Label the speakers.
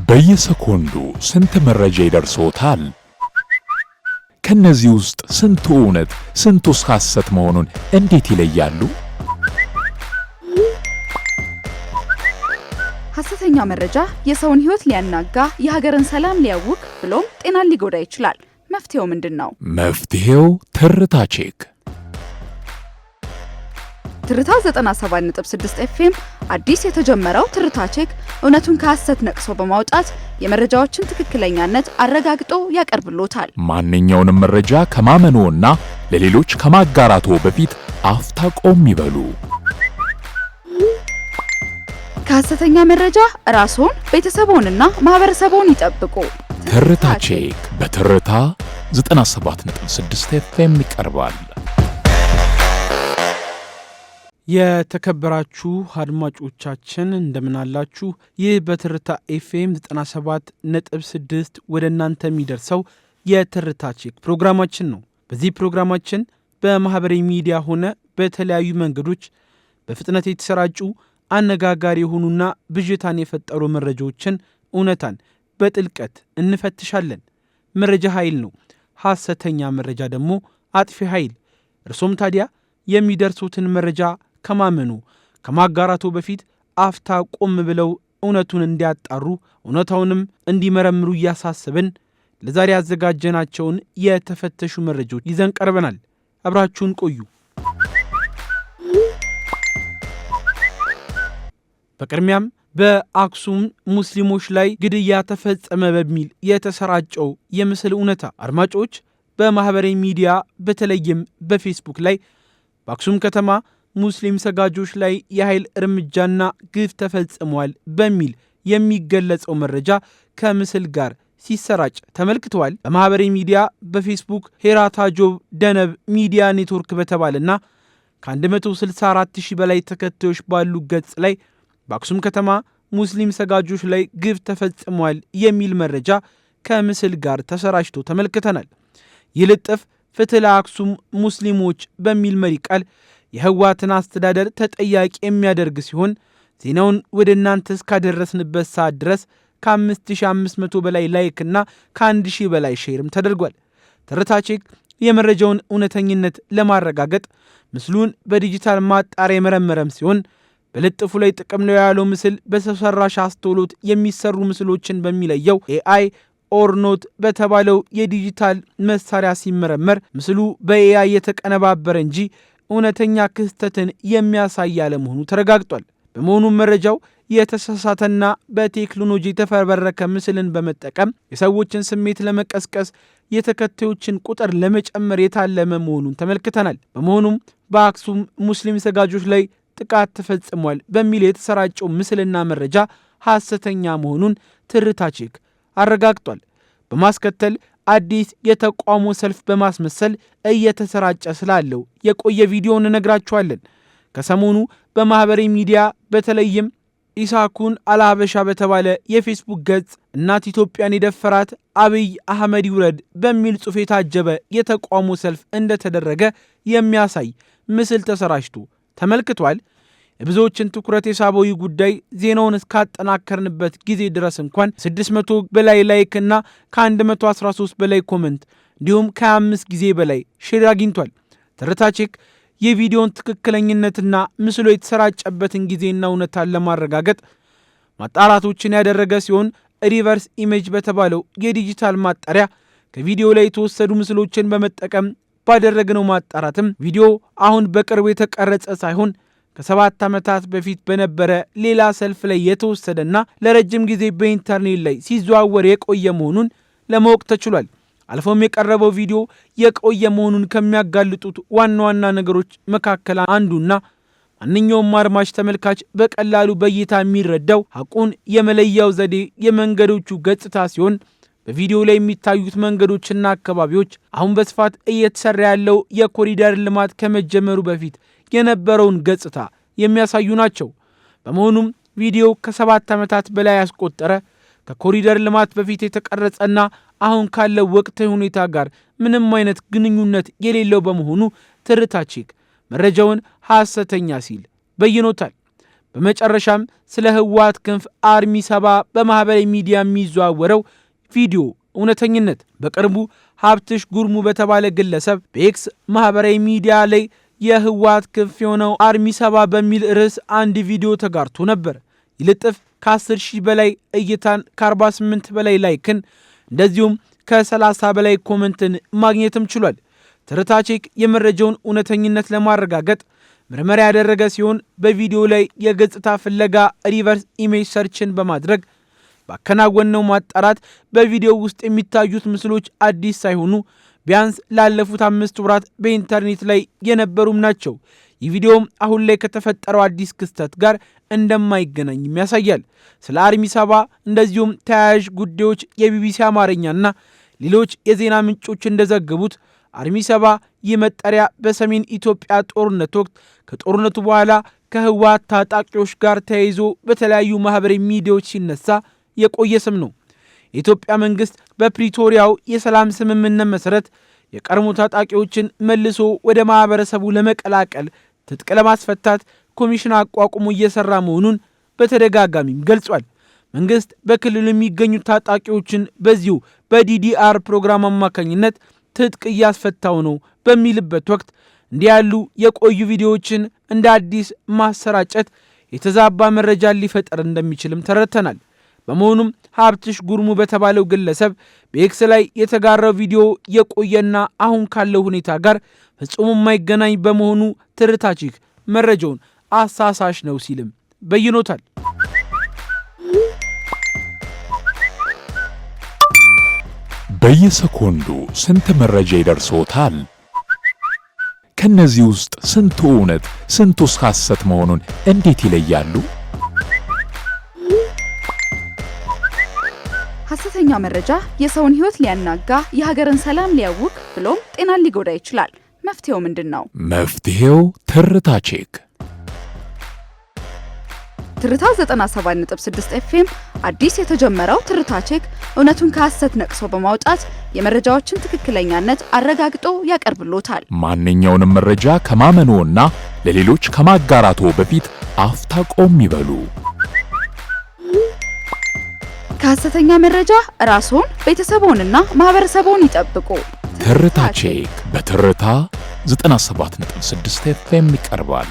Speaker 1: በየሰኮንዱ ስንት መረጃ ይደርሶታል? ከነዚህ ውስጥ ስንቱ እውነት ስንቱስ ሐሰት መሆኑን እንዴት ይለያሉ?
Speaker 2: ሐሰተኛ መረጃ የሰውን ሕይወት ሊያናጋ፣ የሀገርን ሰላም ሊያውክ ብሎም ጤናን ሊጎዳ ይችላል። መፍትሄው ምንድነው?
Speaker 1: መፍትሄው ትርታ ቼክ።
Speaker 2: ትርታ 97.6 ኤፍኤም አዲስ የተጀመረው ትርታ ቼክ እውነቱን ከሐሰት ነቅሶ በማውጣት የመረጃዎችን ትክክለኛነት አረጋግጦ ያቀርብሎታል።
Speaker 1: ማንኛውንም መረጃ ከማመንዎና ለሌሎች ከማጋራቶ በፊት አፍታ ቆም ይበሉ።
Speaker 2: ከሐሰተኛ መረጃ ራስዎን፣ ቤተሰቦንና ማህበረሰቦን ይጠብቁ።
Speaker 1: ትርታ ቼክ በትርታ 97.6 ኤፍኤም ይቀርባል።
Speaker 3: የተከበራችሁ አድማጮቻችን እንደምን አላችሁ? ይህ በትርታ ኤፍኤም 97.6 ወደ እናንተ የሚደርሰው የትርታ ቼክ ፕሮግራማችን ነው። በዚህ ፕሮግራማችን በማህበራዊ ሚዲያ ሆነ በተለያዩ መንገዶች በፍጥነት የተሰራጩ አነጋጋሪ የሆኑና ብዥታን የፈጠሩ መረጃዎችን እውነታን በጥልቀት እንፈትሻለን። መረጃ ኃይል ነው፣ ሐሰተኛ መረጃ ደግሞ አጥፊ ኃይል። እርሶም ታዲያ የሚደርሱትን መረጃ ከማመኑ ከማጋራቱ በፊት አፍታ ቆም ብለው እውነቱን እንዲያጣሩ እውነታውንም እንዲመረምሩ እያሳሰብን ለዛሬ ያዘጋጀናቸውን የተፈተሹ መረጃዎች ይዘን ቀርበናል። አብራችሁን ቆዩ። በቅድሚያም በአክሱም ሙስሊሞች ላይ ግድያ ተፈጸመ በሚል የተሰራጨው የምስል እውነታ አድማጮች በማህበራዊ ሚዲያ በተለይም በፌስቡክ ላይ በአክሱም ከተማ ሙስሊም ሰጋጆች ላይ የኃይል እርምጃና ግፍ ተፈጽሟል በሚል የሚገለጸው መረጃ ከምስል ጋር ሲሰራጭ ተመልክተዋል። በማህበራዊ ሚዲያ በፌስቡክ ሄራታጆብ ደነብ ሚዲያ ኔትወርክ በተባለና ከ164,000 በላይ ተከታዮች ባሉ ገጽ ላይ በአክሱም ከተማ ሙስሊም ሰጋጆች ላይ ግፍ ተፈጽሟል የሚል መረጃ ከምስል ጋር ተሰራጭቶ ተመልክተናል። ይህ ልጥፍ ፍትህ ለአክሱም ሙስሊሞች በሚል መሪ ቃል የህወሓትን አስተዳደር ተጠያቂ የሚያደርግ ሲሆን ዜናውን ወደ እናንተ እስካደረስንበት ሰዓት ድረስ ከ5500 በላይ ላይክና ከ1000 በላይ ሼርም ተደርጓል። ትርታ ቼክ የመረጃውን እውነተኝነት ለማረጋገጥ ምስሉን በዲጂታል ማጣሪያ የመረመረም ሲሆን በልጥፉ ላይ ጥቅም ነው ያለው ምስል በሰው ሰራሽ አስተውሎት የሚሰሩ ምስሎችን በሚለየው ኤአይ ኦርኖት በተባለው የዲጂታል መሳሪያ ሲመረመር ምስሉ በኤአይ የተቀነባበረ እንጂ እውነተኛ ክስተትን የሚያሳይ አለመሆኑ ተረጋግጧል። በመሆኑም መረጃው የተሳሳተና በቴክኖሎጂ የተፈበረከ ምስልን በመጠቀም የሰዎችን ስሜት ለመቀስቀስ የተከታዮችን ቁጥር ለመጨመር የታለመ መሆኑን ተመልክተናል። በመሆኑም በአክሱም ሙስሊም ሰጋጆች ላይ ጥቃት ተፈጽሟል በሚል የተሰራጨው ምስልና መረጃ ሐሰተኛ መሆኑን ትርታ ቼክ አረጋግጧል። በማስከተል አዲስ የተቃውሞ ሰልፍ በማስመሰል እየተሰራጨ ስላለው የቆየ ቪዲዮ እንነግራችኋለን። ከሰሞኑ በማህበራዊ ሚዲያ በተለይም ኢሳኩን አልሀበሻ በተባለ የፌስቡክ ገጽ እናት ኢትዮጵያን የደፈራት አብይ አህመድ ይውረድ በሚል ጽሑፍ የታጀበ የተቃውሞ ሰልፍ እንደተደረገ የሚያሳይ ምስል ተሰራጭቶ ተመልክቷል። የብዙዎችን ትኩረት የሳበው ጉዳይ ዜናውን እስካጠናከርንበት ጊዜ ድረስ እንኳን 600 በላይ ላይክ እና ከ113 በላይ ኮመንት እንዲሁም ከ25 ጊዜ በላይ ሼር አግኝቷል። ትርታ ቼክ የቪዲዮን ትክክለኝነትና ምስሉ የተሰራጨበትን ጊዜና እውነታን ለማረጋገጥ ማጣራቶችን ያደረገ ሲሆን ሪቨርስ ኢሜጅ በተባለው የዲጂታል ማጣሪያ ከቪዲዮ ላይ የተወሰዱ ምስሎችን በመጠቀም ባደረግነው ማጣራትም ቪዲዮ አሁን በቅርቡ የተቀረጸ ሳይሆን ከ7 ዓመታት በፊት በነበረ ሌላ ሰልፍ ላይ የተወሰደና ለረጅም ጊዜ በኢንተርኔት ላይ ሲዘዋወር የቆየ መሆኑን ለማወቅ ተችሏል። አልፎም የቀረበው ቪዲዮ የቆየ መሆኑን ከሚያጋልጡት ዋና ዋና ነገሮች መካከል አንዱና ማንኛውም አድማጭ ተመልካች በቀላሉ በእይታ የሚረዳው ሐቁን የመለያው ዘዴ የመንገዶቹ ገጽታ ሲሆን በቪዲዮ ላይ የሚታዩት መንገዶችና አካባቢዎች አሁን በስፋት እየተሰራ ያለው የኮሪደር ልማት ከመጀመሩ በፊት የነበረውን ገጽታ የሚያሳዩ ናቸው። በመሆኑም ቪዲዮ ከ7 ዓመታት በላይ ያስቆጠረ ከኮሪደር ልማት በፊት የተቀረጸና አሁን ካለው ወቅታዊ ሁኔታ ጋር ምንም አይነት ግንኙነት የሌለው በመሆኑ ትርታ ቼክ መረጃውን ሐሰተኛ ሲል በይኖታል። በመጨረሻም ስለ ህወሓት ክንፍ አርሚ 7 በማህበራዊ ሚዲያ የሚዘዋወረው ቪዲዮ እውነተኝነት በቅርቡ ሀብትሽ ጉርሙ በተባለ ግለሰብ በኤክስ ማህበራዊ ሚዲያ ላይ የህወሓት ክንፍ የሆነው አርሚ 7 በሚል ርዕስ አንድ ቪዲዮ ተጋርቶ ነበር። ይልጥፍ ከ10,000 በላይ እይታን ከ48 በላይ ላይክን እንደዚሁም ከ30 በላይ ኮመንትን ማግኘትም ችሏል። ትርታ ቼክ የመረጃውን እውነተኝነት ለማረጋገጥ ምርመራ ያደረገ ሲሆን በቪዲዮ ላይ የገጽታ ፍለጋ ሪቨርስ ኢሜጅ ሰርችን በማድረግ ባከናወነው ማጣራት በቪዲዮ ውስጥ የሚታዩት ምስሎች አዲስ ሳይሆኑ ቢያንስ ላለፉት 5 ወራት በኢንተርኔት ላይ የነበሩም ናቸው። ይህ ቪዲዮም አሁን ላይ ከተፈጠረው አዲስ ክስተት ጋር እንደማይገናኝም ያሳያል። ስለ አርሚ 7 እንደዚሁም ተያያዥ ጉዳዮች የቢቢሲ አማርኛና ሌሎች የዜና ምንጮች እንደዘገቡት አርሚ 7 ይህ መጠሪያ በሰሜን ኢትዮጵያ ጦርነት ወቅት ከጦርነቱ በኋላ ከህወሓት ታጣቂዎች ጋር ተያይዞ በተለያዩ ማህበራዊ ሚዲያዎች ሲነሳ የቆየ ስም ነው። የኢትዮጵያ መንግስት በፕሪቶሪያው የሰላም ስምምነት መሰረት የቀድሞ ታጣቂዎችን መልሶ ወደ ማህበረሰቡ ለመቀላቀል ትጥቅ ለማስፈታት ኮሚሽን አቋቁሞ እየሰራ መሆኑን በተደጋጋሚም ገልጿል። መንግስት በክልሉ የሚገኙ ታጣቂዎችን በዚሁ በዲዲአር ፕሮግራም አማካኝነት ትጥቅ እያስፈታው ነው በሚልበት ወቅት እንዲህ ያሉ የቆዩ ቪዲዮዎችን እንደ አዲስ ማሰራጨት የተዛባ መረጃን ሊፈጠር እንደሚችልም ተረድተናል። በመሆኑም ሀብትሽ ጉርሙ በተባለው ግለሰብ በኤክስ ላይ የተጋራው ቪዲዮ የቆየና አሁን ካለው ሁኔታ ጋር ፍጹም የማይገናኝ በመሆኑ ትርታ ቼክ መረጃውን አሳሳሽ ነው ሲልም በይኖታል።
Speaker 1: በየሰኮንዱ ስንት መረጃ ይደርሶታል? ከነዚህ ውስጥ ስንቱ እውነት ስንቱስ ሐሰት መሆኑን እንዴት ይለያሉ?
Speaker 2: ሐሰተኛ መረጃ የሰውን ሕይወት ሊያናጋ፣ የሀገርን ሰላም ሊያውክ ብሎም ጤናን ሊጎዳ ይችላል። መፍትሄው ምንድነው?
Speaker 1: መፍትሄው ትርታ ቼክ።
Speaker 2: ትርታ 97.6 ኤፍኤም አዲስ የተጀመረው ትርታ ቼክ እውነቱን ከሐሰት ነቅሶ በማውጣት የመረጃዎችን ትክክለኛነት አረጋግጦ ያቀርብሎታል።
Speaker 1: ማንኛውንም መረጃ ከማመኖና ለሌሎች ከማጋራቶ በፊት አፍታ ቆም ይበሉ።
Speaker 2: ከሐሰተኛ መረጃ ራስዎን፣ ቤተሰቦንና ማህበረሰቦን ይጠብቁ።
Speaker 1: ትርታ ቼክ በትርታ 97.6 ኤፍኤም ይቀርባል።